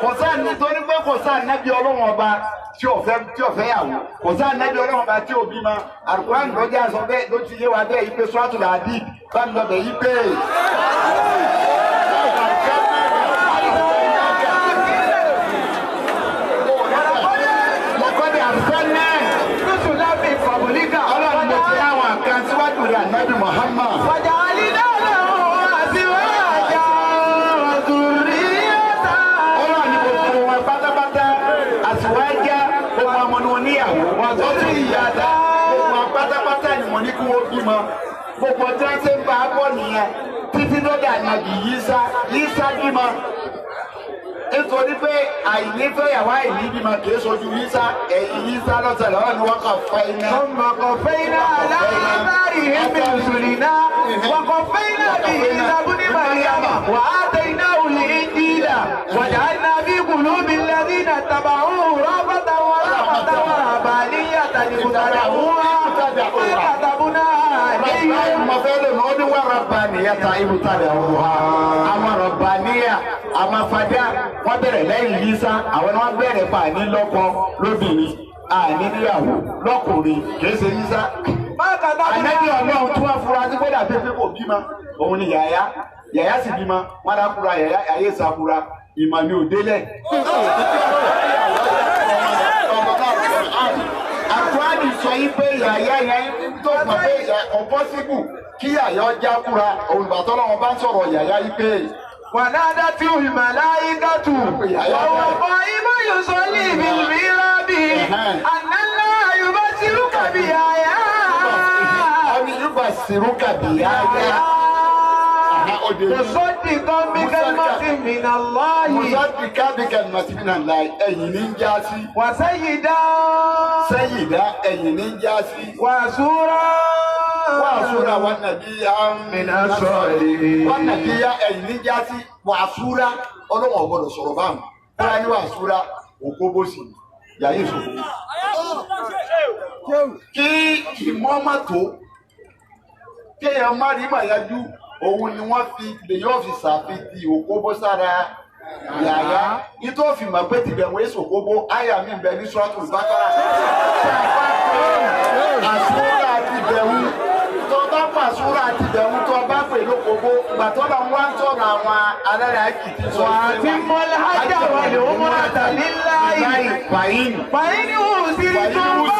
Kò sáà nítorí pé kò sáà nábì Ọlọ́run ọba tí ò fẹ́ yàwó, kò sáà nábì Ọlọ́run ọba tí ò bímọ. Al-Qur'an lọ́jà sọ bẹ́ẹ̀ ló ti yé wa bẹ́ẹ̀ yí pé Suratul Hadid bá ń lọ bẹ̀ yí pé. Ọlọ́run ló ti àwọn kan síwájú rẹ̀ Ànábì Muhammad. Gbogbo tí wọ́n ti ń bá a bọ̀ nìyẹn títí lọ́dọ̀ Ànábì Ìsá bímọ. Nítorí pé àìnífẹ̀yàwó àìníbímọ kìí sojú Ìsá ẹ̀yìn Ìsá lọ́sẹ̀lẹ̀ ọ̀rọ̀ ni wọ́n kàn fẹ́ iná. Ọmọ kan fẹ́ iná aláàbárì ẹ̀mí ìṣòlìná. Wọ́n kàn fẹ́ iná bí ìlàbúní Màríyàmà. Wà á tẹ iná òlì ìjìlá. Wàjà iná bí kùlú bí lẹ́bí nà tàbà òun rọ́bàtà wọn rọ́bàtà wọn àbá níyàtà ní kùtàdà wọn. Oni wa rabbaniyata ibtada ruha ama rabbaniya ama fada wọ́n bẹ̀rẹ̀ lẹ́yìn Ìsá àwọn wọ́n bẹ̀rẹ̀ pa ní lọ́kọ lóbìnrin àní níyàwó lọ́kùnrin kìí ṣe Ìsá. Ànábì Ọlọ́run tí wọ́n fura sí gbọ́dọ̀ pé kò bímọ òun ni Yàyà sì bímọ wọ́n á kúra Yàyà ayé sàkúra ìmọ̀ ni ò délẹ̀. Àkúrádì sọ yí pé Yàyà yẹn tó mọ̀ pé ọ̀pọ̀sibù kí Yàyà ọjà kúra olùbàtọ́ lọ́wọ́ bá ń sọ̀rọ̀ Yàyà yí pé. ونادته الملائكة وهو قائم يصلي بالمحراب أن الله يبشرك بآيات مصدقا بكلمة من الله ẹ̀yin ní jásí. وسيدا ẹ̀yin ní jásí. وسورا wọn nàbí من الصالحين. wọn nàbí ẹ̀yin ní jásí. wàásùrà ọlọ́wọ́ ọ̀gbọ́dọ̀ sọ̀rọ̀ báwọn. báyà ní wàásùrà òkú bóṣì yàyé ìṣòfò. kí ìmọ̀ má tó kéèyàn má rí màyájú òun ni wọ́n fi lè yóò fi ṣàfihàn òkú bó sára Yàyà nítorí òfin mọ̀ pé tìbẹ̀ wọ́n èso gbogbo àyà mi bẹ̀ ní Suratul Baqara. àsúrà àti bẹ̀rù tó bá pàṣúrà àti bẹ̀rù tó bá pè lókòókò ìgbà tó lọ wá ń sọ̀rọ̀ àwọn alẹ́ àkìtì sọ. wà á ti mọ lájà wà ní umrata lillahi. fàyín wù sí tó bá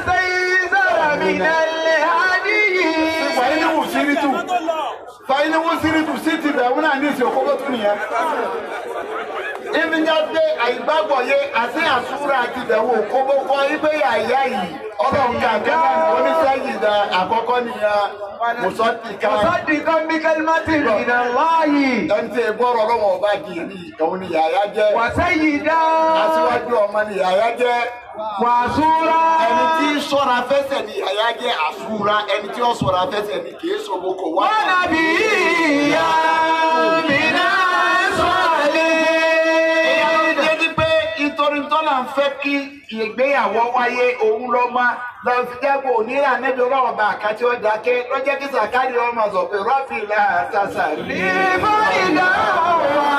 sẹ́yìn sára mi nálẹ̀ hádìyí. fàyín wù sírí tù sí ti bẹ̀rù náà ní ìsìn òkókó tún nìyẹn. Ìmìyàn gbé àìgbàgbọ́ yé àti àsúrà àti ìbẹ̀wò òkóbó kọ́ ibé Yàyà yìí ọlọ́run kàkẹ́ náà oníṣẹ́yìn ìdá àkọ́kọ́ nìyẹn Musaddiqan bi kalimatin min Allahi. Ẹni tí gbọ́rọ̀ ọlọ́wọ́ ọba dìrí òun ni Yàyà jẹ́. Wa sayyidan. Aṣíwájú ọmọ ni Yàyà jẹ́. Wa asura. Ẹni tí ṣọ́ra fẹsẹ̀ ni Yàyà jẹ́ àsúra ẹni tí ó ṣọ́ra fẹsẹ̀ ni kì í ṣòwò kò wá. Wa nabiyyan minas salihin. nítorí tọ́lá ń fẹ́ kí ìgbéyàwó wáyé òun lọ máa lọ sí jágbó onírà níbi ọlọ́run bá àkàtì ọ̀dàkẹ́ lọ́jọ́ kí sàkáàdì ọmọ sọ pé rọ́fì láàtàṣà rí. ìbọn ìdáhùn wá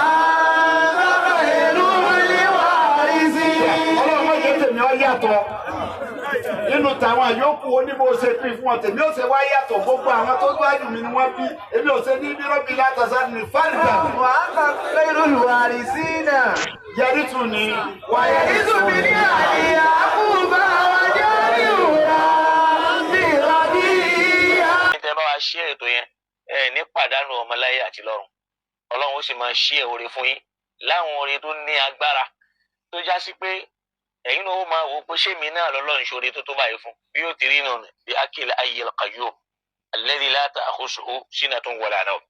lọ́dọ̀ ìlú níwá rí sí. ọlọ́run mọ̀jẹ̀ tèmi ọ yàtọ̀ nínú tàwọn àyókù oníbò ṣe pín fún ọ tèmi ó ṣe wá yàtọ̀ gbogbo àwọn tó gbájú mi ni wọ́n bí èmi ò ṣe ní bí rọ́bì látàṣà ní fáìlì. wà á kà fẹ́rù lùwárí sí náà. yẹrí tù ní. wàyẹ̀rí tù mí ní àyè àkùbá wájú ìwúra bí ìrọ̀bí. tẹ́ bá wa ṣí ètò yẹn ní pàdánù ọmọláyé àti lọ́run ọlọ́run ó sì máa ṣí oore fún yín láwọn oore tó ní agbára tó já sí pé ẹ̀yin náà ó máa wò pé ṣé mi náà lọ́lọ́run ṣoore tó tó báyìí fún bí ó ti rí nù bí akil ayyil qayyum alladhi la ta'khusuhu sinatun wala nawm.